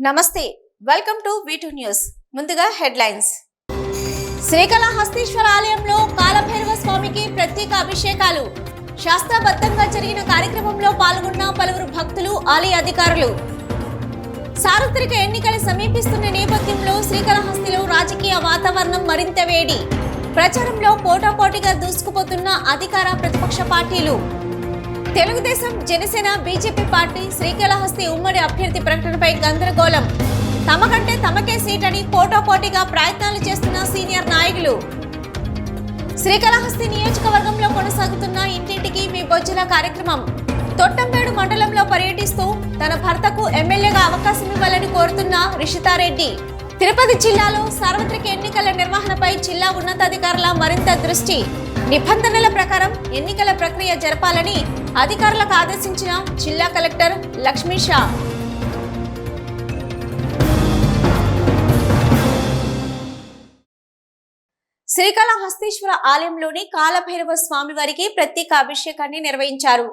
నమస్తే welcome to V2 news ముందుగా headlines Srikalahasteeswara ఆలయంలో కాలభైరవ స్వామికి ప్రత్యేక అభిషేకాలు శాస్త్రబద్ధంగా జరిగిన కార్యక్రమంలో పాల్గొన్న పలువురు భక్తులు ఆలయ అధికారులు సార్వత్రిక ఎన్నికలు సమీపిస్తున్న నేపథ్యంలో శ్రీకాళహస్తిలో రాజకీయ వాతావరణం మరింత వేడి ప్రచారంలో పోటాపోటీగా దూసుకుపోతున్న అధికార ప్రతిపక్ష పార్టీలు తెలుగుదేశం జనసేన బీజేపీ పార్టీ శ్రీకాళహస్తి ఉమ్మడి అభ్యర్థి ప్రకటనపై గందరగోళం తమకంటే తమకే సీట్ అని పోటాపోటీగా ప్రయత్నాలు చేస్తున్న సీనియర్ నాయకులు శ్రీకాళహస్తి నియోజకవర్గంలో కొనసాగుతున్న ఇంటింటికి మీ బొజ్జల కార్యక్రమం తొట్టంబేడు మండలంలో పర్యటిస్తూ తన భర్తకు ఎమ్మెల్యేగా అవకాశం ఇవ్వాలని కోరుతున్న రిషితారెడ్డి తిరుపతి జిల్లాలో సార్వత్రిక ఎన్నికల నిర్వహణపై జిల్లా ఉన్నతాధికారుల మరింత దృష్టి నిబంధనల ప్రకారం ఎన్నికల ప్రక్రియ జరపాలని అధికారులకు ఆదేశించిన జిల్లా కలెక్టర్ లక్ష్మీ షా శ్రీకాళహస్తీశ్వర ఆలయంలోని కాలభైరవ స్వామి వారికి ప్రత్యేక అభిషేకాన్ని నిర్వహించారు.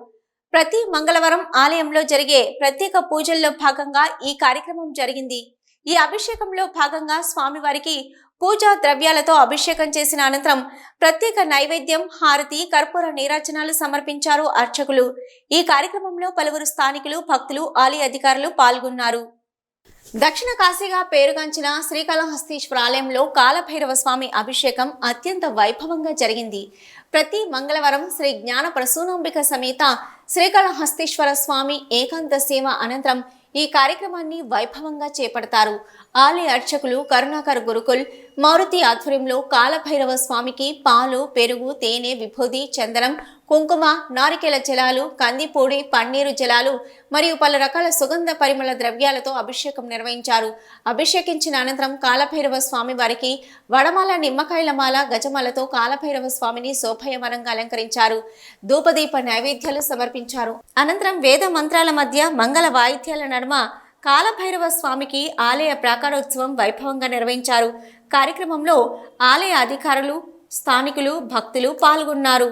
ప్రతి మంగళవారం ఆలయంలో జరిగే ప్రత్యేక పూజల్లో భాగంగా ఈ కార్యక్రమం జరిగింది. ఈ అభిషేకంలో భాగంగా స్వామివారికి పూజా ద్రవ్యాలతో అభిషేకం చేసిన అనంతరం ప్రత్యేక నైవేద్యం, హారతి, కర్పూర నీరాజనాలు సమర్పించారు అర్చకులు. ఈ కార్యక్రమంలో పలువురు స్థానికులు, భక్తులు, ఆలయ అధికారులు పాల్గొన్నారు. దక్షిణ కాశీగా పేరుగాంచిన శ్రీకాళహస్తీశ్వర ఆలయంలో కాలభైరవ స్వామి అభిషేకం అత్యంత వైభవంగా జరిగింది. ప్రతి మంగళవారం శ్రీ జ్ఞాన ప్రసూనాంబిక సమేత శ్రీకాళహస్తీశ్వర స్వామి ఏకాంత సేవ అనంతరం ఈ కార్యక్రమాన్ని వైభవంగా చేపడతారు. ఆలయ అర్చకులు కరుణాకర్ గురుకుల్ మారుతి ఆధ్వర్యంలో కాలభైరవ స్వామికి పాలు, పెరుగు, తేనె, విభూది, చందనం, కుంకుమ, నారికేల జలాలు, కందిపొడి, పన్నీరు జలాలు మరియు పలు రకాల సుగంధ పరిమళ ద్రవ్యాలతో అభిషేకం నిర్వహించారు. అభిషేకించిన అనంతరం కాలభైరవ స్వామి వారికి వడమాల, నిమ్మకాయల మాల, గజమాలతో కాలభైరవ స్వామిని శోభాయమానంగా అలంకరించారు. ధూపదీప నైవేద్యాలు సమర్పించారు. అనంతరం వేద మంత్రాల మధ్య మంగళ వాయిద్యాల నడుమ కాలభైరవ స్వామికి ఆలయ ప్రాకారోత్సవం వైభవంగా నిర్వహించారు. కార్యక్రమంలో ఆలయ అధికారులు, స్థానికులు, భక్తులు పాల్గొన్నారు.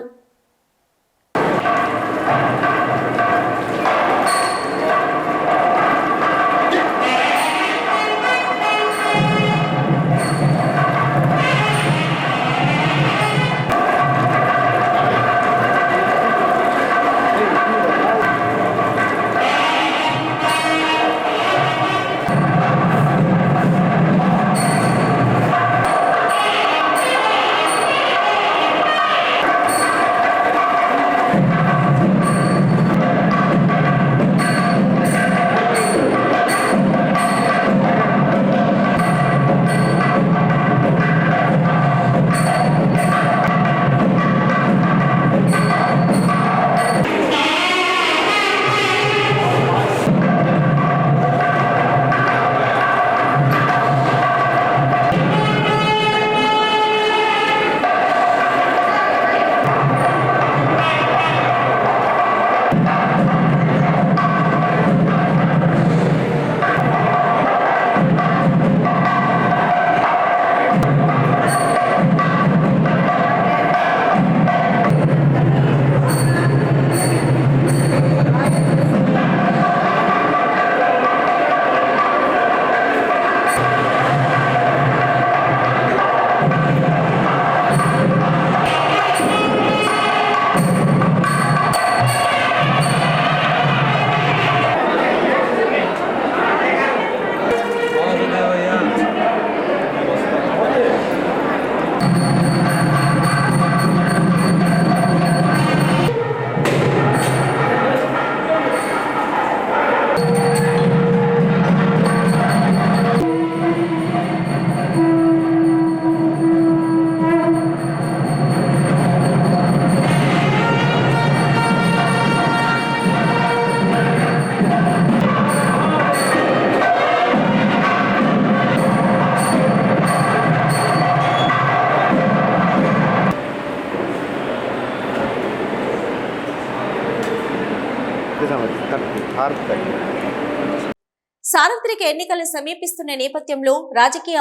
సార్వత్రిక ఎన్నికలు సమీపిస్తున్న నేపథ్యంలో రాజకీయ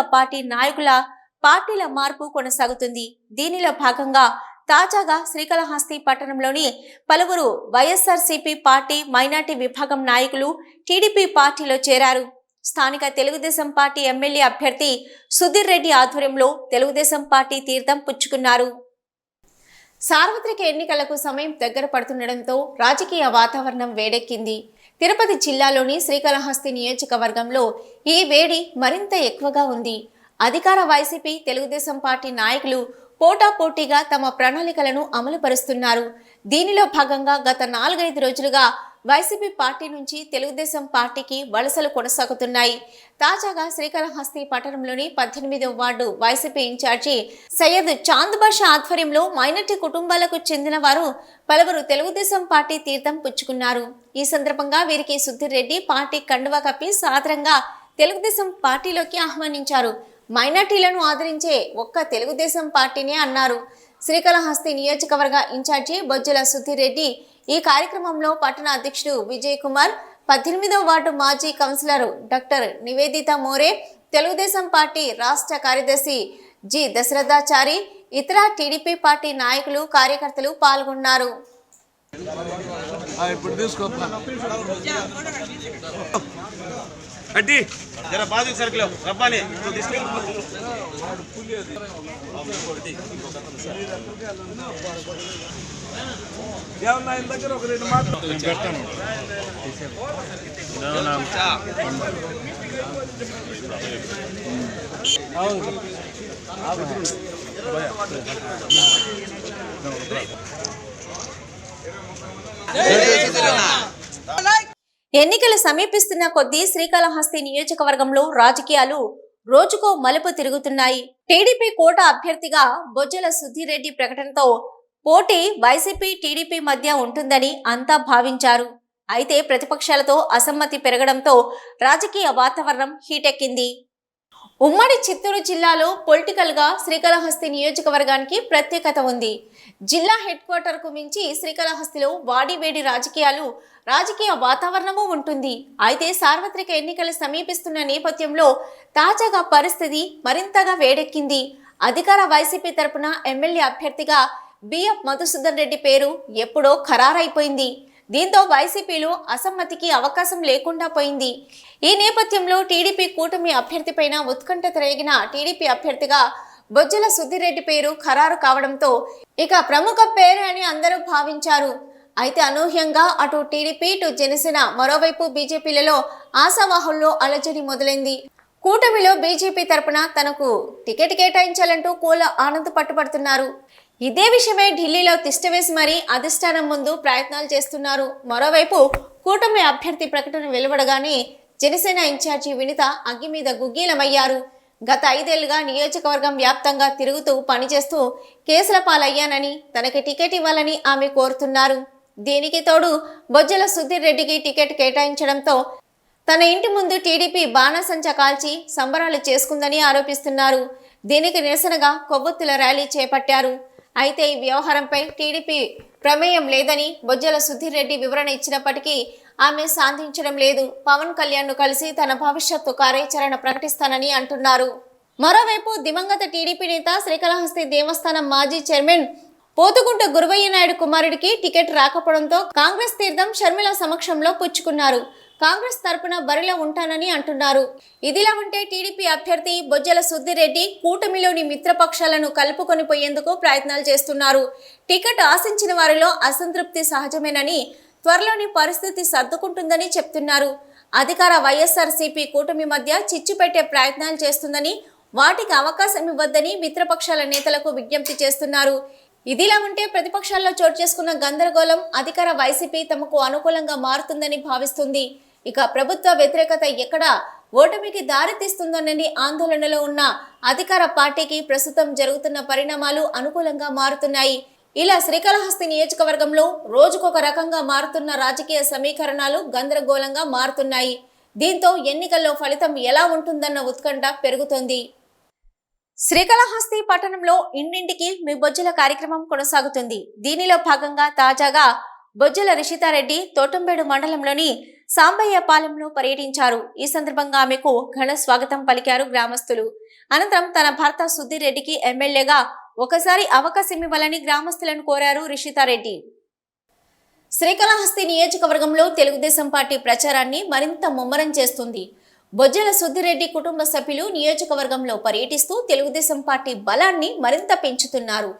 పార్టీల మార్పు కొనసాగుతుంది. దీనిలో భాగంగా తాజాగా శ్రీకాళహస్తి పట్టణంలోని పలువురు వైఎస్ఆర్సీపీ పార్టీ మైనార్టీ విభాగం నాయకులు టీడీపీ పార్టీలో చేరారు. స్థానిక తెలుగుదేశం పార్టీ ఎమ్మెల్యే అభ్యర్థి సుధీర్ రెడ్డి ఆధ్వర్యంలో తెలుగుదేశం పార్టీ తీర్థం పుచ్చుకున్నారు. సార్వత్రిక ఎన్నికలకు సమయం దగ్గర పడుతుండటంతో రాజకీయ వాతావరణం వేడెక్కింది. తిరుపతి జిల్లాలోని శ్రీకాళహస్తి నియోజకవర్గంలో ఈ వేడి మరింత ఎక్కువగా ఉంది. అధికార వైసీపీ తెలుగుదేశం పార్టీ నాయకులు పోటాపోటీగా తమ ప్రణాళికలను అమలుపరుస్తున్నారు. దీనిలో భాగంగా గత 4-5 రోజులుగా వైసీపీ పార్టీ నుంచి తెలుగుదేశం పార్టీకి వలసలు కొనసాగుతున్నాయి. తాజాగా శ్రీకాళహస్తి పట్టణంలోని 18వ ward YCP incharge Syed Chand Basha ఆధ్వర్యంలో మైనార్టీ కుటుంబాలకు చెందిన వారు పలువురు తెలుగుదేశం పార్టీ తీర్థం పుచ్చుకున్నారు. ఈ సందర్భంగా వీరికి సుధీర్ రెడ్డి పార్టీ కండువా కప్పి సాదరంగా తెలుగుదేశం పార్టీలోకి ఆహ్వానించారు. మైనార్టీలను ఆదరించే ఒక్క తెలుగుదేశం పార్టీనే అన్నారు. శ్రీకాళహస్తి నియోజకవర్గ ఇన్ఛార్జి బొజ్జల సుధీర్ రెడ్డి ఈ కార్యక్రమంలో పట్టణ అధ్యక్షుడు విజయ్ కుమార్, 18వ వార్డు మాజీ councillor doctor Nivedita More, Telugu Desam party రాష్ట్ర కార్యదర్శి జి దశరథాచారి, ఇతర టీడీపీ పార్టీ నాయకులు కార్యకర్తలు పాల్గొన్నారు. దగ్గర ఒక 2 మాటలు పెడతాను. ఎన్నికలు సమీపిస్తున్న కొద్దీ శ్రీకాళహస్తి నియోజకవర్గంలో రాజకీయాలు రోజుకో మలుపు తిరుగుతున్నాయి. టీడీపీ కోట అభ్యర్థిగా బొజ్జల సుధీర్ రెడ్డి ప్రకటనతో పోటీ వైసీపీ టీడీపీ మధ్య ఉంటుందని అంతా భావించారు. అయితే ప్రతిపక్షాలతో అసమ్మతి పెరగడంతో రాజకీయ వాతావరణం హీటెక్కింది. ఉమ్మడి చిత్తూరు జిల్లాలో పొలిటికల్ గా శ్రీకాళహస్తి నియోజకవర్గానికి ప్రత్యేకత ఉంది. జిల్లా హెడ్ క్వార్టర్ కు మించి శ్రీకాళహస్తిలో వాడివేడి రాజకీయ వాతావరణము ఉంటుంది. అయితే సార్వత్రిక ఎన్నికలు సమీపిస్తున్న నేపథ్యంలో తాజాగా పరిస్థితి మరింతగా వేడెక్కింది. అధికార వైసీపీ తరపున ఎమ్మెల్యే అభ్యర్థిగా బిఎఫ్ మధుసూదన్ రెడ్డి పేరు ఎప్పుడో ఖరారైపోయింది. దీంతో వైసీపీలో అసమ్మతికి అవకాశం లేకుండా పోయింది. ఈ నేపథ్యంలో టీడీపీ కూటమి అభ్యర్థిపైన ఉత్కంఠ రేగిన టీడీపీ అభ్యర్థిగా బొజ్జల సుధీర్ రెడ్డి పేరు ఖరారు కావడంతో ఇక ప్రముఖ పేరు అని అందరూ భావించారు. అయితే అనూహ్యంగా అటు టీడీపీ ఇటు జనసేన మరోవైపు బీజేపీలలో ఆశావాహుల్లో అలజడి మొదలైంది. కూటమిలో బీజేపీ తరపున తనకు టికెట్ కేటాయించాలంటూ కోల ఆనంద్ పట్టుబడుతున్నారు. ఇదే విషయమై ఢిల్లీలో తిష్టవేసి మరీ అధిష్టానం ముందు ప్రయత్నాలు చేస్తున్నారు. మరోవైపు కూటమి అభ్యర్థి ప్రకటన వెలువడగానే జనసేన ఇన్ఛార్జి వినిత అగ్గి మీద గుగ్గీలమయ్యారు. గత 5 ఏళ్లుగా నియోజకవర్గం వ్యాప్తంగా తిరుగుతూ పనిచేస్తూ కేసుల పాలయ్యానని తనకి టికెట్ ఇవ్వాలని ఆమె కోరుతున్నారు. దీనికి తోడు బొజ్జల సుధీర్ రెడ్డికి టికెట్ కేటాయించడంతో తన ఇంటి ముందు టీడీపీ బాణసంచా కాల్చి సంబరాలు చేసుకుందని ఆరోపిస్తున్నారు. దీనికి నిరసనగా కొవ్వొత్తుల ర్యాలీ చేపట్టారు. అయితే ఈ వ్యవహారంపై టీడీపీ ప్రమేయం లేదని బొజ్జల సుధీర్ రెడ్డి వివరణ ఇచ్చినప్పటికీ ఆమె సాధించడం లేదు. పవన్ కళ్యాణ్ ను కలిసి తన భవిష్యత్తు కార్యాచరణ ప్రకటిస్తానని అంటున్నారు. మరోవైపు దివంగత టీడీపీ నేత శ్రీకాళహస్తి దేవస్థానం మాజీ చైర్మన్ పోతుగుంట గురువయ్య నాయుడు కుమారుడికి టికెట్ రాకపోవడంతో కాంగ్రెస్ తీర్థం షర్మిల సమక్షంలో పుచ్చుకున్నారు. కాంగ్రెస్ తరపున బరిలో ఉంటానని అంటున్నారు. ఇదిలా ఉంటే టీడీపీ అభ్యర్థి బొజ్జల సుధీర్ రెడ్డి కూటమిలోని మిత్రపక్షాలను కలుపుకొని పోయేందుకు ప్రయత్నాలు చేస్తున్నారు. టికెట్ ఆశించిన వారిలో అసంతృప్తి సహజమేనని, త్వరలోని పరిస్థితి సర్దుకుంటుందని చెప్తున్నారు. అధికార వైఎస్ఆర్సీపీ కూటమి మధ్య చిచ్చు పెట్టే ప్రయత్నాలు చేస్తుందని, వాటికి అవకాశం ఇవ్వద్దని మిత్రపక్షాల నేతలకు విజ్ఞప్తి చేస్తున్నారు. ఇదిలా ఉంటే ప్రతిపక్షాల్లో చోటు చేసుకున్న గందరగోళం అధికార వైసీపీ తమకు అనుకూలంగా మారుతుందని భావిస్తుంది. ఇక ప్రభుత్వ వ్యతిరేకత ఎక్కడ ఓటమికి దారితీస్తుందోనని ఆందోళనలో ఉన్న అధికార పార్టీకి ప్రస్తుతం జరుగుతున్న పరిణామాలు అనుకూలంగా మారుతున్నాయి. ఇలా శ్రీకాళహస్తి నియోజకవర్గంలో రోజుకొక రకంగా మారుతున్న రాజకీయ సమీకరణాలు గందరగోళంగా మారుతున్నాయి. దీంతో ఎన్నికల్లో ఫలితం ఎలా ఉంటుందన్న ఉత్కంఠ పెరుగుతోంది. శ్రీకాళహస్తి పట్టణంలో ఇంటింటికి మీ బొజ్జల కార్యక్రమం కొనసాగుతుంది. దీనిలో భాగంగా తాజాగా బొజ్జల రిషితారెడ్డి తోటంబేడు మండలంలోని సాంబయ్యపాలెంలో పర్యటించారు. ఈ సందర్భంగా ఆమెకు ఘన స్వాగతం పలికారు గ్రామస్తులు. అనంతరం తన భర్త సుధీర్ రెడ్డికి ఎమ్మెల్యేగా ఒకసారి అవకాశం ఇవ్వాలని గ్రామస్తులను కోరారు రిషితారెడ్డి. శ్రీకాళహస్తి నియోజకవర్గంలో తెలుగుదేశం పార్టీ ప్రచారాన్ని మరింత ముమ్మరం చేస్తుంది. బొజ్జల సుద్దిరెడ్డి కుటుంబ సభ్యులు నియోజకవర్గంలో పర్యటిస్తూ తెలుగుదేశం పార్టీ బలాన్ని మరింత పెంచుతున్నారు.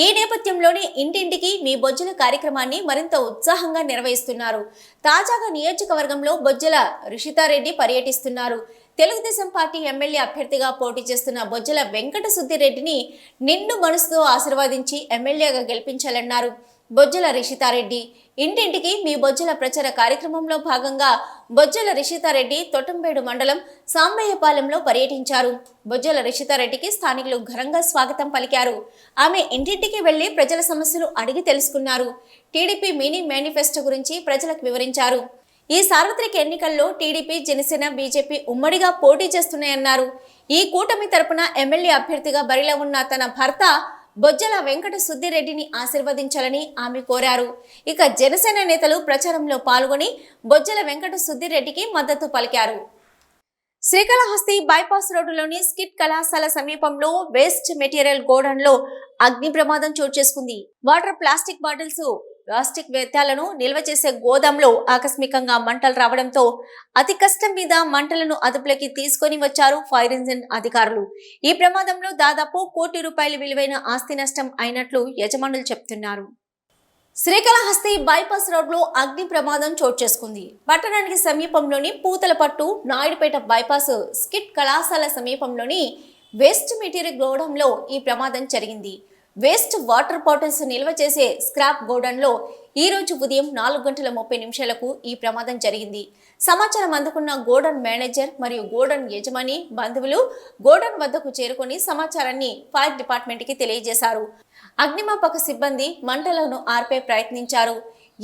ఈ నేపథ్యంలోనే ఇంటింటికి మీ బొజ్జల కార్యక్రమాన్ని మరింత ఉత్సాహంగా నిర్వహిస్తున్నారు. తాజాగా నియోజకవర్గంలో బొజ్జల రిషితారెడ్డి పర్యటిస్తున్నారు. తెలుగుదేశం పార్టీ ఎమ్మెల్యే అభ్యర్థిగా పోటీ చేస్తున్న బొజ్జల వెంకట సుద్దిరెడ్డిని నిండు మనసుతో ఆశీర్వదించి ఎమ్మెల్యేగా గెలిపించాలన్నారు. బొజ్జల రిషితారెడ్డి ఇంటింటికి మీ బొజ్జల ప్రచార కార్యక్రమంలో భాగంగా బొజ్జల రిషితారెడ్డి తొట్టంబేడు మండలం సాంబయ్యపాలెంలో పర్యటించారు. బొజ్జల రిషితారెడ్డికి స్థానికులు ఘనంగా స్వాగతం పలికారు. ఆమె ఇంటింటికి వెళ్లి ప్రజల సమస్యలు అడిగి తెలుసుకున్నారు. టీడీపీ మినీ మేనిఫెస్టో గురించి ప్రజలకు వివరించారు. ఈ సార్వత్రిక ఎన్నికల్లో టీడీపీ, జనసేన, బీజేపీ ఉమ్మడిగా పోటీ చేస్తున్నాయన్నారు. ఈ కూటమి తరపున ఎమ్మెల్యే అభ్యర్థిగా బరిలో ఉన్న తన భర్త బొజ్జల వెంకట సుద్దిరెడ్డిని ఆశీర్వదించాలని ఆమె కోరారు. ఇక జనసేన నేతలు ప్రచారంలో పాల్గొని బొజ్జల వెంకట సుద్దిరెడ్డికి మద్దతు పలికారు. శ్రీకాళహస్తి బైపాస్ రోడ్డులోని స్కిట్ కళాశాల సమీపంలో వేస్ట్ మెటీరియల్ గోడౌన్లో అగ్ని ప్రమాదం చోటు చేసుకుంది. వాటర్, ప్లాస్టిక్ బాటిల్స్, ప్లాస్టిక్ వ్యర్థాలను నిల్వ చేసే గోదాంలో ఆకస్మికంగా మంటలు రావడంతో అతి కష్టం మీద మంటలను అదుపులోకి తీసుకొని వచ్చారు ఫైర్ ఇంజిన్ అధికారులు. ఈ ప్రమాదంలో దాదాపు ₹1,00,00,000 విలువైన ఆస్తి నష్టం అయినట్లు యజమానులు చెప్తున్నారు. శ్రీకాళహస్తి బైపాస్ రోడ్లో అగ్ని ప్రమాదం చోటు చేసుకుంది. పట్టణానికి సమీపంలోని పూతలపట్టు, నాయుడుపేట బైపాస్ స్కిట్ కళాశాల సమీపంలోని వేస్ట్ మెటీరియల్ గోడౌన్లో ఈ ప్రమాదం జరిగింది. వేస్ట్ వాటర్ బాటిల్స్ నిల్వ చేసే స్క్రాప్ గోడౌన్లో ఈ రోజు ఉదయం 4:30 ఈ ప్రమాదం జరిగింది. సమాచారం అందుకున్న గోడౌన్ మేనేజర్ మరియు గోడౌన్ యజమాని బంధువులు గోడౌన్ వద్దకు చేరుకొని సమాచారాన్ని ఫైర్ డిపార్ట్మెంట్కి తెలియజేశారు. అగ్నిమాపక సిబ్బంది మంటలను ఆర్పే ప్రయత్నించారు.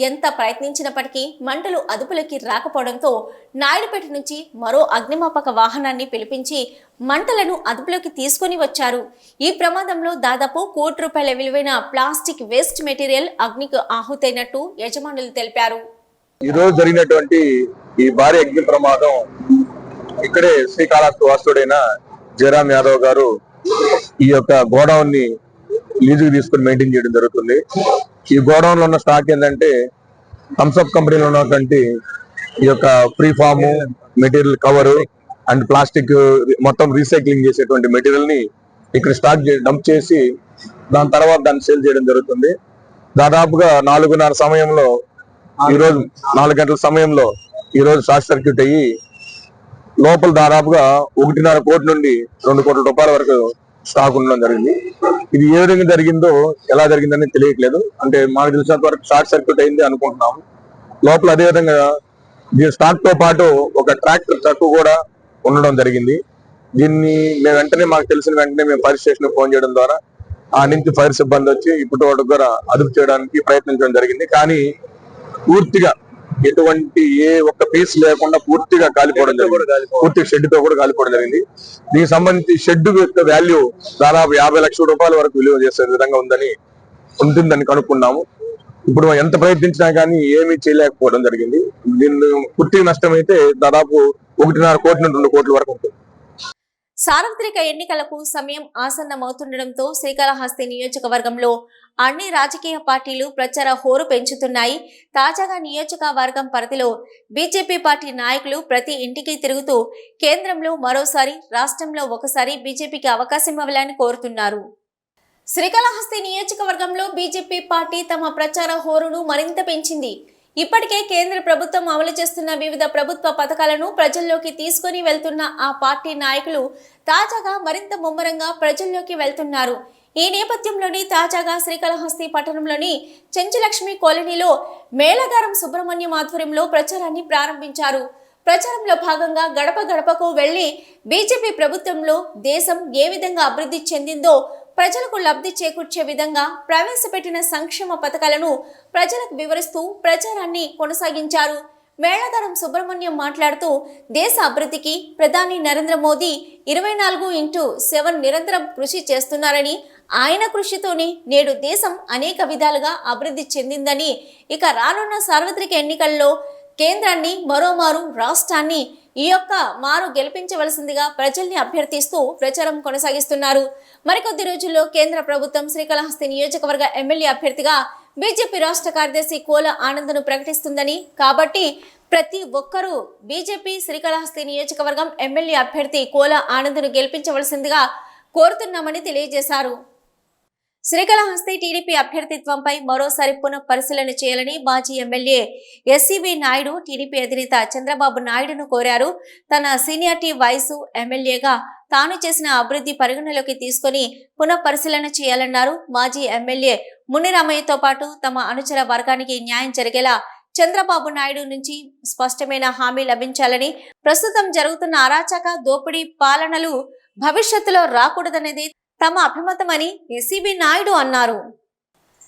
ఎంత ప్రయత్నించినప్పటికీ మంటలు అదుపులోకి రాకపోవడంతో నాయుడుపేట నుంచి మరో అగ్నిమాపక వాహనాన్ని పిలిపించి మంటలను అదుపులోకి తీసుకొని వచ్చారు. ఈ ప్రమాదంలో దాదాపు ₹1,00,00,000 విలువైన ప్లాస్టిక్ వేస్ట్ మెటీరియల్ అగ్నికి ఆహుతైనట్టు యజమానులు తెలిపారు. ఈ రోజు జరిగినటువంటి ఈ భారీ అగ్ని ప్రమాదం ఇక్కడే శ్రీకాళహస్తి వాసుడైన జయరాం యాదవ్ గారు ఈ యొక్క గోడౌన్ ని లీజుకు తీసుకుని మెయింటైన్ చేయడం జరుగుతుంది. ఈ గోడౌన్ లో ఉన్న స్టాక్ ఏంటంటే థమ్స్అప్ కంపెనీలో ఉన్నటువంటి ఈ యొక్క free foam material cover and plastic మొత్తం రీసైక్లింగ్ చేసేటువంటి మెటీరియల్ ని ఇక్కడ స్టాక్ డంప్ చేసి దాని తర్వాత దాన్ని సేల్ చేయడం జరుగుతుంది. దాదాపుగా 4:30 సమయంలో ఈ రోజు 4 గంటల సమయంలో ఈ రోజు షార్ట్ సర్క్యూట్ అయ్యి లోపల దాదాపుగా ₹1.5 కోటి నుండి ₹2 కోట్ల వరకు స్టాక్ ఉండడం జరిగింది. ఇది ఏ విధంగా జరిగిందో, ఎలా జరిగిందని తెలియట్లేదు. అంటే మాకు తెలిసినంత వరకు షార్ట్ సర్క్యూట్ అయింది అనుకుంటున్నాము. లోపల అదే విధంగా స్టాక్ తో పాటు ఒక ట్రాక్టర్ ట్రక్ కూడా ఉండడం జరిగింది. దీన్ని మేము వెంటనే మాకు తెలిసిన వెంటనే మేము ఫైర్ స్టేషన్ ఫోన్ చేయడం ద్వారా ఆ నుంచి ఫైర్ సిబ్బంది వచ్చి ఇప్పటి వరకు కూడా అదుపు చేయడానికి ప్రయత్నించడం జరిగింది. కానీ పూర్తిగా ఎటువంటి ఏ ఒక్క పీస్ లేకుండా పూర్తిగా కాలిపోవడం జరిగింది. పూర్తి షెడ్ తో కూడా కాలిపోవడం జరిగింది. దీనికి సంబంధించి షెడ్ యొక్క వాల్యూ దాదాపు ₹50 లక్షల వరకు విలువ చేసే విధంగా ఉంటుందని కనుక్కున్నాము. ఇప్పుడు ఎంత ప్రయత్నించినా కానీ ఏమీ చేయలేకపోవడం జరిగింది. దీన్ని పూర్తిగా నష్టం అయితే దాదాపు ₹1.5 కోటి నుండి ₹2 కోట్ల వరకు ఉంటుంది. సార్వత్రిక ఎన్నికలకు సమయం ఆసన్నమవుతుండటంతో శ్రీకాళహస్తి నియోజకవర్గంలో అన్ని రాజకీయ పార్టీలు ప్రచార హోరు పెంచుతున్నాయి. తాజాగా నియోజకవర్గం పరిధిలో బీజేపీ పార్టీ నాయకులు ప్రతి ఇంటికి తిరుగుతూ కేంద్రంలో మరోసారి, రాష్ట్రంలో ఒకసారి బీజేపీకి అవకాశం ఇవ్వాలని కోరుతున్నారు. శ్రీకాళహస్తి నియోజకవర్గంలో బీజేపీ పార్టీ తమ ప్రచార హోరును మరింత పెంచింది. ఇప్పటికే కేంద్ర ప్రభుత్వం అమలు చేస్తున్న వివిధ ప్రభుత్వ పథకాలను ప్రజల్లోకి తీసుకొని వెళ్తున్న ఆ పార్టీ నాయకులు తాజాగా మరింత ముమ్మరంగా ప్రజల్లోకి వెళ్తున్నారు. ఈ నేపథ్యంలోని తాజాగా శ్రీకాళహస్తి పట్టణంలోని చెంచులక్ష్మి కాలనీలో మేళగారం సుబ్రహ్మణ్యం ఆధ్వర్యంలో ప్రచారాన్ని ప్రారంభించారు. ప్రచారంలో భాగంగా గడప గడపకు వెళ్లి బీజేపీ ప్రభుత్వంలో దేశం ఏ విధంగా అభివృద్ధి చెందిందో, ప్రజలకు లబ్ధి చేకూర్చే విధంగా ప్రవేశపెట్టిన సంక్షేమ పథకాలను ప్రజలకు వివరిస్తూ ప్రచారాన్ని కొనసాగించారు. మేళగారం సుబ్రహ్మణ్యం మాట్లాడుతూ దేశ అభివృద్ధికి ప్రధాని నరేంద్ర మోదీ 24/7 నిరంతరం కృషి చేస్తున్నారని, ఆయన కృషితోనే నేడు దేశం అనేక విధాలుగా అభివృద్ధి చెందిందని, ఇక రానున్న సార్వత్రిక ఎన్నికల్లో కేంద్రాన్ని మరోమారు, రాష్ట్రాన్ని ఈ యొక్క మారు గెలిపించవలసిందిగా ప్రజల్ని అభ్యర్థిస్తూ ప్రచారం కొనసాగిస్తున్నారు. మరికొద్ది రోజుల్లో కేంద్ర ప్రభుత్వం శ్రీకాళహస్తి నియోజకవర్గ ఎమ్మెల్యే అభ్యర్థిగా బీజేపీ రాష్ట్ర కార్యదర్శి కోల ఆనందను ప్రకటిస్తుందని, కాబట్టి ప్రతి ఒక్కరూ బీజేపీ శ్రీకాళహస్తి నియోజకవర్గం ఎమ్మెల్యే అభ్యర్థి కోల ఆనందను గెలిపించవలసిందిగా కోరుతున్నామని తెలియజేశారు. శ్రీకాళహస్తి టీడీపీ అభ్యర్థిత్వంపై మరోసారి పునః పరిశీలన చేయాలని మాజీ ఎమ్మెల్యే ఎస్సీబీ నాయుడు టీడీపీ అధినేత చంద్రబాబు నాయుడును కోరారు. తన సీనియారిటీ వయసు, ఎమ్మెల్యేగా తాను చేసిన అభివృద్ధి పరిగణలోకి తీసుకుని పునః పరిశీలన చేయాలన్నారు. మాజీ ఎమ్మెల్యే మునిరామయ్యతో పాటు తమ అనుచర వర్గానికి న్యాయం జరిగేలా చంద్రబాబు నాయుడు నుంచి స్పష్టమైన హామీ లభించాలని, ప్రస్తుతం జరుగుతున్న అరాచక దోపిడీ పాలనలు భవిష్యత్తులో రాకూడదనేది తమ అభిమతమని ఎస్సీబీ నాయుడు అన్నారు.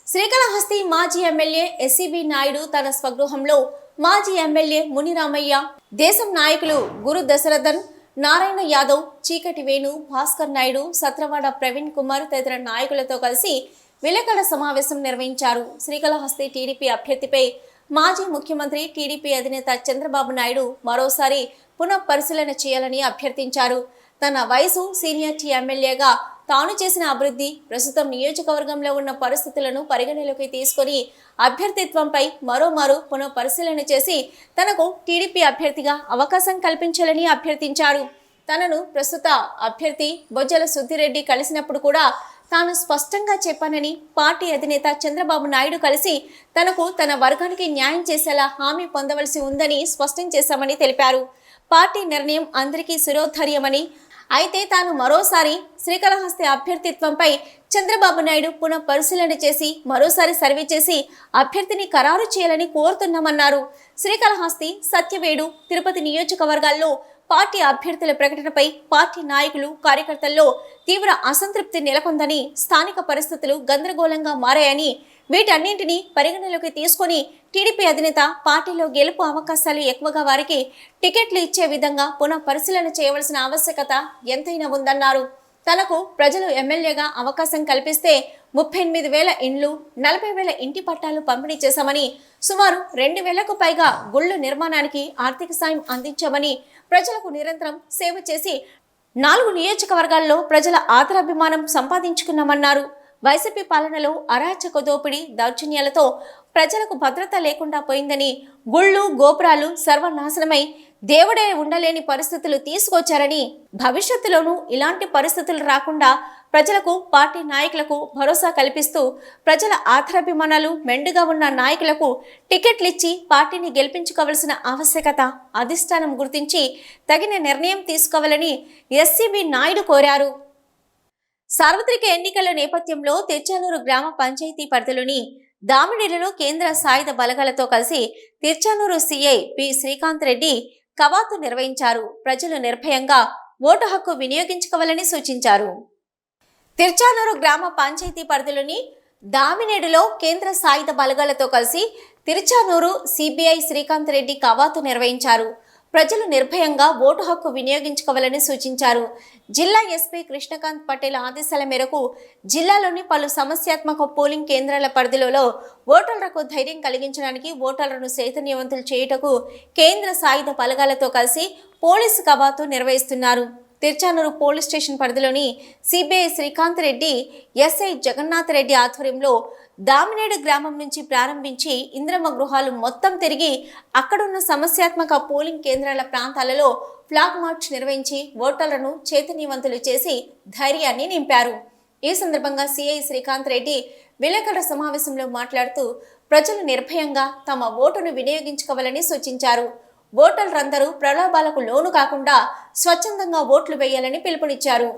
శ్రీకాళహస్తి మాజీ ఎమ్మెల్యే ఎస్సీబీ నాయుడు తన స్వగృహంలో మాజీ ఎమ్మెల్యే మునిరామయ్య, దేశం నాయకులు గురు దశరథన్, నారాయణ యాదవ్, చీకటి వేణు, భాస్కర్ నాయుడు, సత్రవాడ ప్రవీణ్ కుమార్ తదితర నాయకులతో కలిసి విలేకరుల సమావేశం నిర్వహించారు. శ్రీకాళహస్తి టీడీపీ అభ్యర్థిపై మాజీ ముఖ్యమంత్రి టీడీపీ అధినేత చంద్రబాబు నాయుడు మరోసారి పునః పరిశీలన చేయాలని అభ్యర్థించారు. తన వయసు, సీనియారిటీ ఎమ్మెల్యేగా తాను చేసిన అభివృద్ధి, ప్రస్తుతం నియోజకవర్గంలో ఉన్న పరిస్థితులను పరిగణలోకి తీసుకొని అభ్యర్థిత్వంపై మరోమారు పునః పరిశీలన చేసి తనకు టీడీపీ అభ్యర్థిగా అవకాశం కల్పించాలని అభ్యర్థించారు. తనను ప్రస్తుత అభ్యర్థి బొజ్జల సుద్దిరెడ్డి కలిసినప్పుడు కూడా తాను స్పష్టంగా చెప్పానని, పార్టీ అధినేత చంద్రబాబు నాయుడు కలిసి తనకు తన వర్గానికి న్యాయం చేసేలా హామీ పొందవలసి ఉందని స్పష్టం చేశామని తెలిపారు. పార్టీ నిర్ణయం అందరికీ శిరోధార్యమని, అయితే తాను మరోసారి శ్రీకాళహస్తి అభ్యర్థిత్వంపై చంద్రబాబు నాయుడు పునః పరిశీలన చేసి మరోసారి సర్వే చేసి అభ్యర్థిని ఖరారు చేయాలని కోరుతున్నామన్నారు. శ్రీకాళహస్తి, సత్యవేడు, తిరుపతి నియోజకవర్గాల్లో పార్టీ అభ్యర్థుల ప్రకటనపై పార్టీ నాయకులు, కార్యకర్తల్లో తీవ్ర అసంతృప్తి నెలకొందని, స్థానిక పరిస్థితులు గందరగోళంగా మారాయని, వీటన్నింటినీ పరిగణలోకి తీసుకొని టీడీపీ అధినేత పార్టీలో గెలుపు అవకాశాలు ఎక్కువగా వారికి టికెట్లు ఇచ్చే విధంగా పునః పరిశీలన చేయవలసిన ఆవశ్యకత ఎంతైనా ఉందన్నారు. తనకు ప్రజలు ఎమ్మెల్యేగా అవకాశం కల్పిస్తే 38,000 ఇండ్లు, 40,000 ఇంటి పట్టాలు పంపిణీ చేశామని, సుమారు 2,000కు పైగా గుళ్ల నిర్మాణానికి ఆర్థిక సాయం అందించామని, ప్రజలకు నిరంతరం సేవ చేసి 4 నియోజకవర్గాల్లో ప్రజల ఆదరాభిమానం సంపాదించుకున్నామన్నారు. వైసీపీ పాలనలో అరాచక దోపిడీ, దౌర్జన్యాలతో ప్రజలకు భద్రత లేకుండా పోయిందని, గుళ్ళు, గోపురాలు సర్వనాశనమై దేవుడే ఉండలేని పరిస్థితులు తీసుకొచ్చారని, భవిష్యత్తులోనూ ఇలాంటి పరిస్థితులు రాకుండా ప్రజలకు, పార్టీ నాయకులకు భరోసా కల్పిస్తూ ప్రజల ఆదరాభిమానాలు మెండుగా ఉన్న నాయకులకు టికెట్లిచ్చి పార్టీని గెలిపించుకోవాల్సిన ఆవశ్యకత అధిష్టానం గుర్తించి తగిన నిర్ణయం తీసుకోవాలని ఎస్సీబీ నాయుడు కోరారు. సార్వత్రిక ఎన్నికల నేపథ్యంలో తిర్చానూరు గ్రామ పంచాయతీ పరిధిలోని దామిడిలో కేంద్ర సాయుధ బలగాలతో కలిసి తిర్చానూరు సీఐ పి శ్రీకాంత్ రెడ్డి కవాతు నిర్వహించారు. ప్రజలు నిర్భయంగా ఓటు హక్కు వినియోగించుకోవాలని సూచించారు. తిర్చానూరు గ్రామ పంచాయతీ పరిధిలోని దామినేడులో కేంద్ర సాయుధ బలగాలతో కలిసి తిర్చానూరు సిబిఐ శ్రీకాంత్ రెడ్డి కవాతు నిర్వహించారు. ప్రజలు నిర్భయంగా ఓటు హక్కు వినియోగించుకోవాలని సూచించారు. జిల్లా ఎస్పీ కృష్ణకాంత్ పటేల్ ఆదేశాల మేరకు జిల్లాలోని పలు సమస్యాత్మక పోలింగ్ కేంద్రాల పరిధిలో ఓటర్లకు ధైర్యం కలిగించడానికి, ఓటర్లను చైతన్యవంతులు చేయుటకు కేంద్ర సాయుధ బలగాలతో కలిసి పోలీసు కవాతు నిర్వహిస్తున్నారు. తిర్చానూరు పోలీస్ స్టేషన్ పరిధిలోని సిబిఐ శ్రీకాంత్ రెడ్డి, ఎస్ఐ జగన్నాథ్ రెడ్డి ఆధ్వర్యంలో దామినేడు గ్రామం నుంచి ప్రారంభించి ఇంద్రమ్మ గృహాలు మొత్తం తిరిగి అక్కడున్న సమస్యాత్మక పోలింగ్ కేంద్రాల ప్రాంతాలలో ఫ్లాగ్ మార్చ్ నిర్వహించి ఓటర్లను చైతన్యవంతులు చేసి ధైర్యాన్ని నింపారు. ఈ సందర్భంగా సిఐ శ్రీకాంత్ రెడ్డి విలేకరుల సమావేశంలో మాట్లాడుతూ ప్రజలు నిర్భయంగా తమ ఓటును వినియోగించుకోవాలని సూచించారు. ఓటర్లందరూ ప్రలోభాలకు లోను కాకుండా స్వచ్ఛందంగా ఓట్లు వేయాలని పిలుపునిచ్చారు.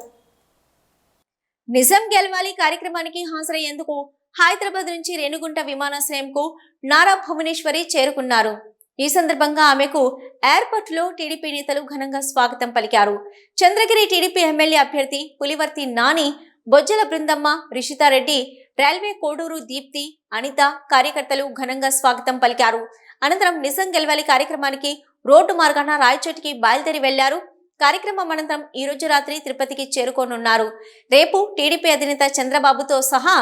నిజం గెలవాలి కార్యక్రమానికి హాజరయ్యేందుకు హైదరాబాద్ నుంచి రేణిగుంట విమానాశ్రయంకు నారా భువనేశ్వరి చేరుకున్నారు. ఈ సందర్భంగా ఆమెకు ఎయిర్పోర్ట్ లో టీడీపీ నేతలు ఘనంగా స్వాగతం పలికారు. చంద్రగిరి టీడీపీ ఎమ్మెల్యే అభ్యర్థి పులివర్తి నాని, బొజ్జల బృందమ్మ, రిషితారెడ్డి, రైల్వే కోడూరు దీప్తి, అనిత కార్యకర్తలు ఘనంగా స్వాగతం పలికారు. అనంతరం నిజం గెలవాలి కార్యక్రమానికి రోడ్డు మార్గాన రాయచోటికి బయలుదేరి వెళ్లారు. కార్యక్రమం అనంతరం ఈ రోజు రాత్రి తిరుపతికి చేరుకోనున్నారు. రేపు టీడీపీ అధినేత చంద్రబాబుతో సహా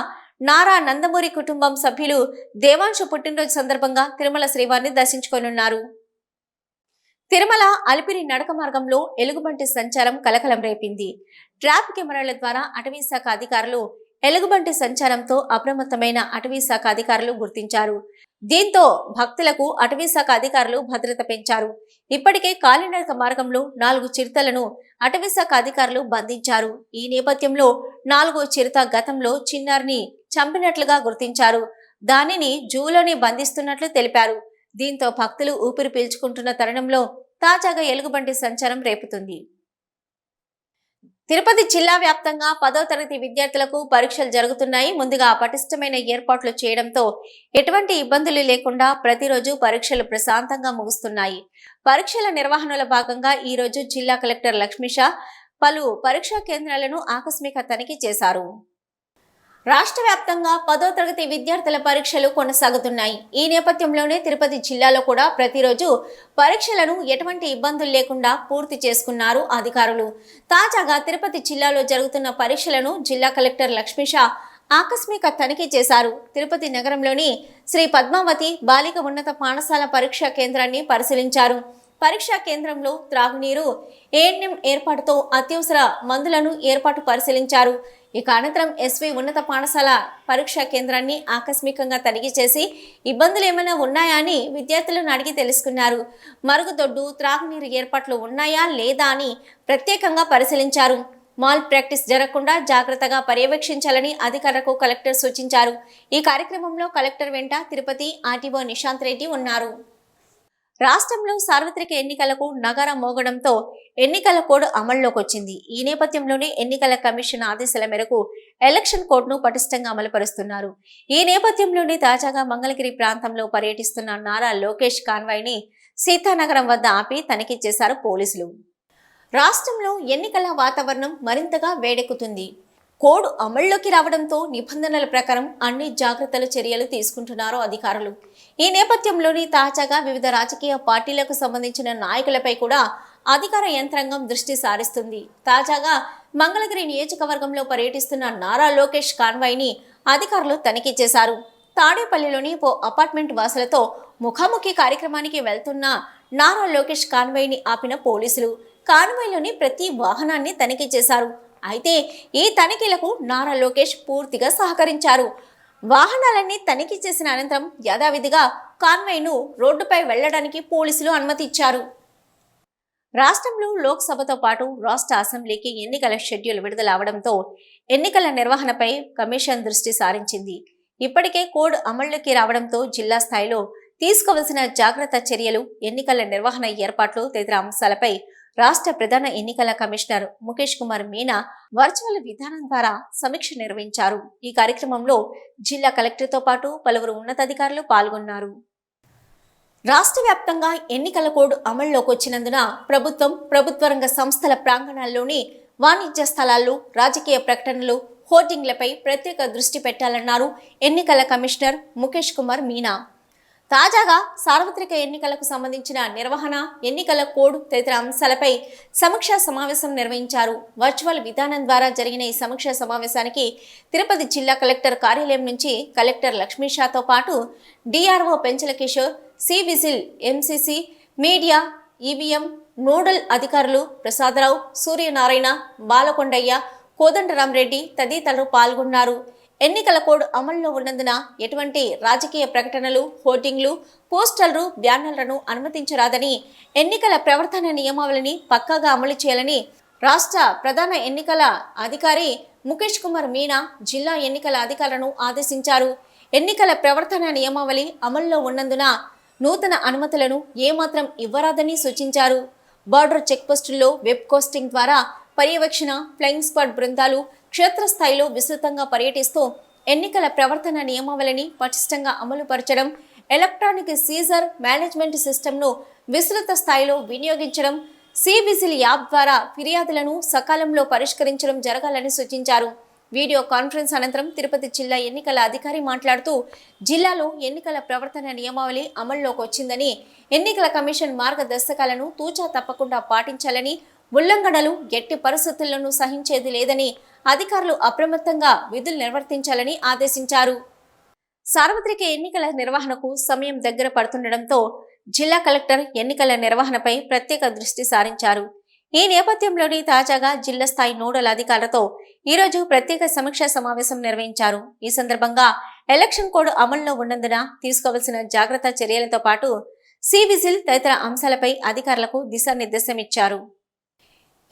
నారా నందమూరి కుటుంబం సభ్యులు దేవాంశు పుట్టినరోజు సందర్భంగా తిరుమల శ్రీవారిని దర్శించుకోనున్నారు. తిరుమల అలిపిరి నడక మార్గంలో ఎలుగుబంటి సంచారం కలకలం రేపింది. ట్రాప్ కెమెరాల ద్వారా అటవీ శాఖ అధికారులు ఎలుగుబంటి సంచారంతో అప్రమత్తమైన అటవీ శాఖ అధికారులు గుర్తించారు. దీంతో భక్తులకు అటవీ శాఖ అధికారులు భద్రత పెంచారు. ఇప్పటికే కాలినడక మార్గంలో 4 చిరుతలను అటవీ శాఖ అధికారులు బంధించారు. ఈ నేపథ్యంలో 4వ చిరుత గతంలో చిన్నారిని చంపినట్లుగా గుర్తించారు. దానిని జూలోని బంధిస్తున్నట్లు తెలిపారు. దీంతో భక్తులు ఊపిరి పీల్చుకుంటున్న తరుణంలో తాజాగా ఎలుగుబంటి సంచారం రేపుతుంది. తిరుపతి జిల్లా వ్యాప్తంగా 10వ తరగతి విద్యార్థులకు పరీక్షలు జరుగుతున్నాయి. ముందుగా పటిష్టమైన ఏర్పాట్లు చేయడంతో ఎటువంటి ఇబ్బందులు లేకుండా ప్రతిరోజు పరీక్షలు ప్రశాంతంగా ముగుస్తున్నాయి. పరీక్షల నిర్వహణలో భాగంగా ఈ రోజు జిల్లా కలెక్టర్ లక్ష్మీషా పలు పరీక్షా కేంద్రాలను ఆకస్మిక తనిఖీ చేశారు. రాష్ట్ర వ్యాప్తంగా 10వ తరగతి విద్యార్థుల పరీక్షలు కొనసాగుతున్నాయి. ఈ నేపథ్యంలోనే తిరుపతి జిల్లాలో కూడా ప్రతిరోజు పరీక్షలను ఎటువంటి ఇబ్బందులు లేకుండా పూర్తి చేసుకున్నారు అధికారులు. తాజాగా తిరుపతి జిల్లాలో జరుగుతున్న పరీక్షలను జిల్లా కలెక్టర్ లక్ష్మీషా ఆకస్మిక తనిఖీ చేశారు. తిరుపతి నగరంలోని శ్రీ పద్మావతి బాలిక ఉన్నత పాఠశాల పరీక్షా కేంద్రాన్ని పరిశీలించారు. పరీక్షా కేంద్రంలో త్రాగునీరు, ఏఎన్ఎం ఏర్పాటుతో అత్యవసర మందులను ఏర్పాటు పరిశీలించారు. ఇక అనంతరం ఎస్వి ఉన్నత పాఠశాల పరీక్షా కేంద్రాన్ని ఆకస్మికంగా తనిఖీ చేసి ఇబ్బందులు ఏమైనా ఉన్నాయా అని విద్యార్థులను అడిగి తెలుసుకున్నారు. మరుగుదొడ్డు, త్రాగునీరు ఏర్పాట్లు ఉన్నాయా లేదా అని ప్రత్యేకంగా పరిశీలించారు. మాల్ ప్రాక్టీస్ జరగకుండా జాగ్రత్తగా పర్యవేక్షించాలని అధికారులకు కలెక్టర్ సూచించారు. ఈ కార్యక్రమంలో కలెక్టర్ వెంట తిరుపతి ఆర్టీఓ నిశాంత్ రెడ్డి ఉన్నారు. రాష్ట్రంలో సార్వత్రిక ఎన్నికలకు నగారా మోగడంతో ఎన్నికల కోడ్ అమల్లోకి వచ్చింది. ఈ నేపథ్యంలోనే ఎన్నికల కమిషన్ ఆదేశాల మేరకు ఎలక్షన్ కోడ్ను పటిష్టంగా అమలుపరుస్తున్నారు. ఈ నేపథ్యంలోనే తాజాగా మంగళగిరి ప్రాంతంలో పర్యటిస్తున్న నారా లోకేష్ కాన్వాయ్ని సీతానగరం వద్ద ఆపి తనిఖీ చేశారు పోలీసులు. రాష్ట్రంలో ఎన్నికల వాతావరణం మరింతగా వేడెక్కుతుంది. కోడ్ అమల్లోకి రావడంతో నిబంధనల ప్రకారం అన్ని జాగ్రత్తల చర్యలు తీసుకుంటున్నారు అధికారులు. ఈ నేపథ్యంలోని తాజాగా వివిధ రాజకీయ పార్టీలకు సంబంధించిన నాయకులపై కూడా అధికార యంత్రాంగం దృష్టి సారిస్తుంది. తాజాగా మంగళగిరి నియోజకవర్గంలో పర్యటిస్తున్న నారా లోకేష్ కాన్వాయ్ని అధికారులు తనిఖీ చేశారు. తాడేపల్లిలోని ఓ అపార్ట్మెంట్ వాసులతో ముఖాముఖి కార్యక్రమానికి వెళ్తున్న నారా లోకేష్ కాన్వాయ్ని ఆపిన పోలీసులు కాన్వాయ్లోని ప్రతి వాహనాన్ని తనిఖీ చేశారు. అయితే ఈ తనిఖీలకు నారా లోకేష్ పూర్తిగా సహకరించారు. వాహనాలన్నీ తనిఖీ చేసిన అనంతరం యథావిధిగా కాన్వాయ్ను రోడ్డుపై వెళ్లడానికి పోలీసులు అనుమతి ఇచ్చారు. రాష్ట్రంలో లోక్సభతో పాటు రాష్ట్ర అసెంబ్లీకి ఎన్నికల షెడ్యూల్ విడుదల అవడంతో ఎన్నికల నిర్వహణపై కమిషన్ దృష్టి సారించింది. ఇప్పటికే కోడ్ అమల్లోకి రావడంతో జిల్లా స్థాయిలో తీసుకోవాల్సిన జాగ్రత్త చర్యలు, ఎన్నికల నిర్వహణ ఏర్పాట్లు తదితర అంశాలపై రాష్ట్ర ప్రధాన ఎన్నికల కమిషనర్ ముఖేష్ కుమార్ మీనా వర్చువల్ విధానం ద్వారా సమీక్ష నిర్వహించారు. ఈ కార్యక్రమంలో జిల్లా కలెక్టర్తో పాటు పలువురు ఉన్నతాధికారులు పాల్గొన్నారు. రాష్ట్ర వ్యాప్తంగా ఎన్నికల కోడ్ అమల్లోకి వచ్చినందున ప్రభుత్వ రంగ సంస్థల ప్రాంగణాల్లోని వాణిజ్య స్థలాల్లో రాజకీయ ప్రకటనలు, హోర్డింగ్లపై ప్రత్యేక దృష్టి పెట్టాలన్నారు ఎన్నికల కమిషనర్ ముఖేష్ కుమార్ మీనా. తాజాగా సార్వత్రిక ఎన్నికలకు సంబంధించిన నిర్వహణ, ఎన్నికల కోడ్ తదితర అంశాలపై సమీక్షా సమావేశం నిర్వహించారు. వర్చువల్ విధానం ద్వారా జరిగిన ఈ సమీక్షా సమావేశానికి తిరుపతి జిల్లా కలెక్టర్ కార్యాలయం నుంచి కలెక్టర్ లక్ష్మీషాతో పాటు DRO Penchala Kishore, C vigil, MCC, media, EVM nodal అధికారులు ప్రసాదరావు, సూర్యనారాయణ, బాలకొండయ్య, కోదండరామరెడ్డి తదితరులు పాల్గొన్నారు. ఎన్నికల కోడ్ అమల్లో ఉన్నందున ఎటువంటి రాజకీయ ప్రకటనలు, హోర్డింగ్లు, పోస్టర్లు, బ్యానర్లను అనుమతించరాదని, ఎన్నికల ప్రవర్తన నియమావళిని పక్కాగా అమలు చేయాలని రాష్ట్ర ప్రధాన ఎన్నికల అధికారి ముఖేష్ కుమార్ మీనా జిల్లా ఎన్నికల అధికారులను ఆదేశించారు. ఎన్నికల ప్రవర్తన నియమావళి అమల్లో ఉన్నందున నూతన అనుమతులను ఏమాత్రం ఇవ్వరాదని సూచించారు. బార్డర్ చెక్పోస్టుల్లో వెబ్ కోస్టింగ్ ద్వారా పర్యవేక్షణ, ఫ్లయింగ్ స్క్వాడ్ బృందాలు క్షేత్రస్థాయిలో విస్తృతంగా పర్యటిస్తూ ఎన్నికల ప్రవర్తన నియమావళిని పటిష్టంగా అమలుపరచడం, ఎలక్ట్రానిక్ సీజర్ మేనేజ్మెంట్ సిస్టమ్ను విస్తృత స్థాయిలో వినియోగించడం, సి విజిల్ యాప్ ద్వారా ఫిర్యాదులను సకాలంలో పరిష్కరించడం జరగాలని సూచించారు. వీడియో కాన్ఫరెన్స్ అనంతరం తిరుపతి జిల్లా ఎన్నికల అధికారి మాట్లాడుతూ జిల్లాలో ఎన్నికల ప్రవర్తన నియమావళి అమల్లోకి వచ్చిందని, ఎన్నికల కమిషన్ మార్గదర్శకాలను తూచా తప్పకుండా పాటించాలని, ఉల్లంఘనలు ఎట్టి పరిస్థితుల్లోనూ సహించేది లేదని అధికారులు అప్రమత్తంగా విధులు నిర్వర్తించాలని ఆదేశించారు. సార్వత్రిక ఎన్నికల నిర్వహణకు సమయం దగ్గర పడుతుండటంతో జిల్లా కలెక్టర్ ఎన్నికల నిర్వహణపై ప్రత్యేక దృష్టి సారించారు. ఈ నేపథ్యంలోని తాజాగా జిల్లా స్థాయి నోడల్ అధికారులతో ఈరోజు ప్రత్యేక సమీక్షా సమావేశం నిర్వహించారు. ఈ సందర్భంగా ఎలక్షన్ కోడ్ అమల్లో ఉన్నందున తీసుకోవాల్సిన జాగ్రత్త చర్యలతో పాటు విజిల్ తదితర అంశాలపై అధికారులకు దిశానిర్దేశం ఇచ్చారు.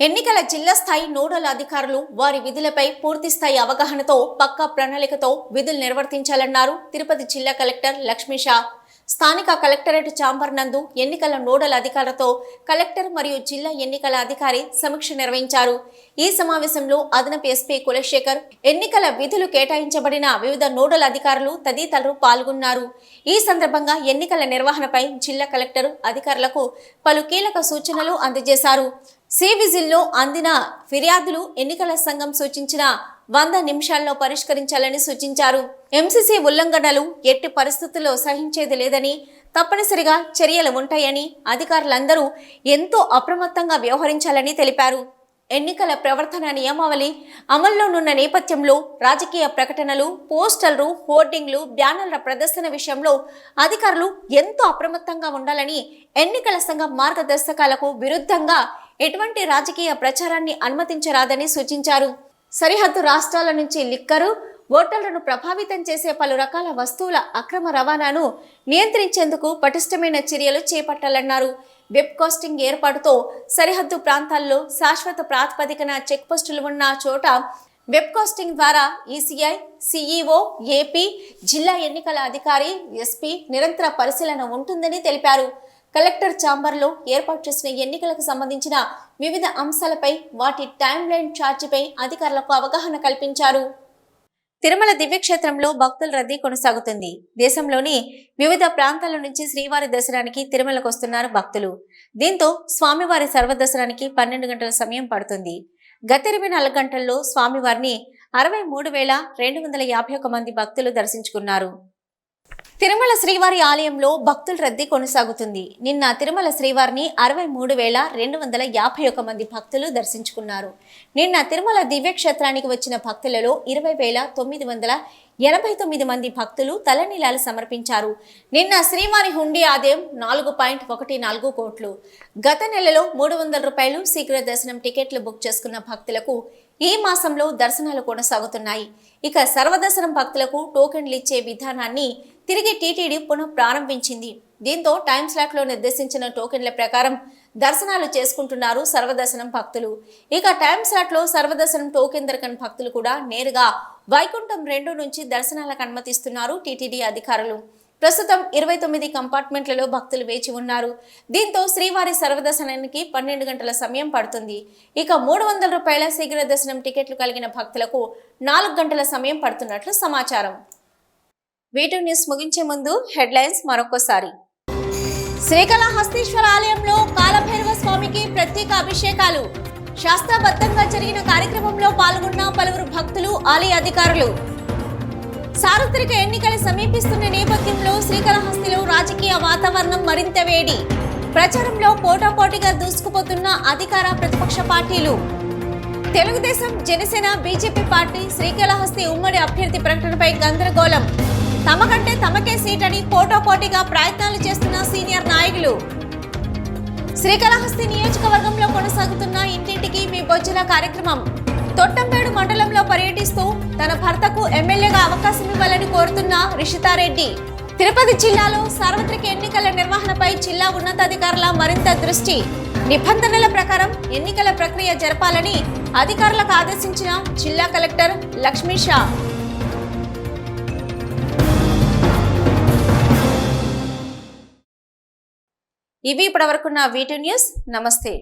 ఎన్నికల జిల్లా స్థాయి నోడల్ అధికారులు వారి విధులపై పూర్తి స్థాయి అవగాహనతో పక్కా ప్రణాళికతో విధులు నిర్వర్తించాలన్నారు తిరుపతి జిల్లా కలెక్టర్ లక్ష్మీషా. స్థానిక కలెక్టరేట్ ఛాంబర్ నందు ఎన్నికల నోడల్ అధికారులతో కలెక్టర్ మరియు జిల్లా ఎన్నికల అధికారి సమీక్ష నిర్వహించారు. ఈ సమావేశంలో అదనపు ఎస్పీ కులశేఖర్, ఎన్నికల విధులు కేటాయించబడిన వివిధ నోడల్ అధికారులు తదితరులు పాల్గొన్నారు. ఈ సందర్భంగా ఎన్నికల నిర్వహణపై జిల్లా కలెక్టర్ అధికారులకు పలు కీలక సూచనలు అందజేశారు. విజిల్లో అందిన ఫిర్యాదులు ఎన్నికల సంఘం సూచించిన 100 నిమిషాల్లో పరిష్కరించాలని సూచించారు. ఎంసీసీ ఉల్లంఘనలు ఎట్టి పరిస్థితుల్లో సహించేది లేదని, తప్పనిసరిగా చర్యలు ఉంటాయని అధికారులందరూ ఎంతో అప్రమత్తంగా వ్యవహరించాలని తెలిపారు. ఎన్నికల ప్రవర్తన నియమావళి అమల్లోనున్న నేపథ్యంలో రాజకీయ ప్రకటనలు, పోస్టర్లు, హోర్డింగ్లు, బ్యానర్ల ప్రదర్శన విషయంలో అధికారులు ఎంతో అప్రమత్తంగా ఉండాలని, ఎన్నికల సంఘం మార్గదర్శకాలకు విరుద్ధంగా ఎటువంటి రాజకీయ ప్రచారాన్ని అనుమతించరాదని సూచించారు. సరిహద్దు రాష్ట్రాల నుంచి లిక్కరు, ఓటర్లను ప్రభావితం చేసే పలు రకాల వస్తువుల అక్రమ రవాణాను నియంత్రించేందుకు పటిష్టమైన చర్యలు చేపట్టాలన్నారు. వెబ్ కాస్టింగ్ ఏర్పాటుతో సరిహద్దు ప్రాంతాల్లో శాశ్వత ప్రాతిపదికన చెక్ పోస్టులు ఉన్న చోట వెబ్ కాస్టింగ్ ద్వారా ఈసీఐ, సిఈఓ, ఏపీ, జిల్లా ఎన్నికల అధికారి, ఎస్పీ నిరంతర పరిశీలన ఉంటుందని తెలిపారు. కలెక్టర్ ఛాంబర్లో ఏర్పాటు చేసిన ఎన్నికలకు సంబంధించిన వివిధ అంశాలపై వాటి టైమ్ లైన్ ఛార్జీపై అధికారులకు అవగాహన కల్పించారు. తిరుమల దివ్యక్షేత్రంలో భక్తుల రద్దీ కొనసాగుతుంది. దేశంలోని వివిధ ప్రాంతాల నుంచి శ్రీవారి దర్శనానికి తిరుమలకు వస్తున్నారు భక్తులు. దీంతో స్వామివారి సర్వదర్శనానికి 12 గంటల సమయం పడుతుంది. గత 24 గంటల్లో స్వామివారిని 63,251 మంది భక్తులు దర్శించుకున్నారు. తిరుమల శ్రీవారి ఆలయంలో భక్తుల రద్దీ కొనసాగుతుంది. నిన్న తిరుమల శ్రీవారిని 63,251 మంది భక్తులు దర్శించుకున్నారు. నిన్న తిరుమల దివ్యక్షేత్రానికి వచ్చిన భక్తులలో 20,989 మంది భక్తులు తలనీలాలు సమర్పించారు. నిన్న శ్రీవారి హుండీ ఆదాయం 4.14 కోట్లు. గత నెలలో 300 రూపాయలు శీఘ్ర దర్శనం టికెట్లు బుక్ చేసుకున్న భక్తులకు ఈ మాసంలో దర్శనాలు కొనసాగుతున్నాయి. ఇక సర్వదర్శనం భక్తులకు టోకెన్లు ఇచ్చే విధానాన్ని తిరిగి టీటీడీ పునః ప్రారంభించింది. దీంతో టైం స్లాట్లో నిర్దేశించిన టోకెన్ల ప్రకారం దర్శనాలు చేసుకుంటున్నారు సర్వదర్శనం భక్తులు. ఇక టైం స్లాట్లో సర్వదర్శనం టోకెన్ దొరకని భక్తులు కూడా నేరుగా వైకుంఠం 2 నుంచి దర్శనాలకు అనుమతిస్తున్నారు టీటీడీ అధికారులు. ప్రస్తుతం 29 కంపార్ట్మెంట్లలో భక్తులు వేచి ఉన్నారు. దీంతో శ్రీవారి సర్వదర్శనానికి 12 గంటల సమయం పడుతుంది. ఇక 300 రూపాయల శీఘ్ర దర్శనం టికెట్లు కలిగిన భక్తులకు 4 గంటల సమయం పడుతున్నట్లు సమాచారం. వీటి న్యూస్ ముగించే ముందు హెడ్లైన్స్ మరొకసారి. శ్రీకాళహస్తీశ్వర ఆలయంలో కాలభైరవ స్వామికి ప్రత్యేక అభిషేకాలు. శాస్త్రబద్ధంగా జరిగిన కార్యక్రమంలో పాల్గొన్న పలువురు భక్తులు, ఆలయ అధికారులు. సార్వత్రిక ఎన్నికలు సమీపిస్తున్న నేపథ్యంలో శ్రీకాళహస్తిలో రాజకీయ వాతావరణం మరింత వేడి. ప్రచారంలో పోటాపోటీగా దూసుకుపోతున్న అధికార ప్రతిపక్ష పార్టీలు. తెలుగుదేశం, జనసేన, బీజేపీ పార్టీ శ్రీకాళహస్తి ఉమ్మడి అభ్యర్థి ప్రకటనపై గందరగోళం. తమ కంటే తమకే సీటని పోటాపోటీగా ప్రయత్నాలు చేస్తున్న సీనియర్ నాయకులు. శ్రీకాళహస్తి నియోజకవర్గంలో కొనసాగుతున్న ఇంటింటికి మీ బొజ్జల కార్యక్రమం. తొట్టంపేడు మండలంలో పర్యటిస్తూ తన భర్తకు ఎమ్మెల్యేగా అవకాశం ఇవ్వాలని కోరుతున్న రిషితారెడ్డి. తిరుపతి జిల్లాలో సార్వత్రిక ఎన్నికల నిర్వహణపై జిల్లా ఉన్నతాధికారుల మరింత దృష్టి. నిబంధనల ప్రకారం ఎన్నికల ప్రక్రియ జరపాలని అధికారులకు ఆదేశించిన జిల్లా కలెక్టర్ లక్ష్మీషా. ఇవి ఇప్పటివరకున్న వీటి న్యూస్. నమస్తే.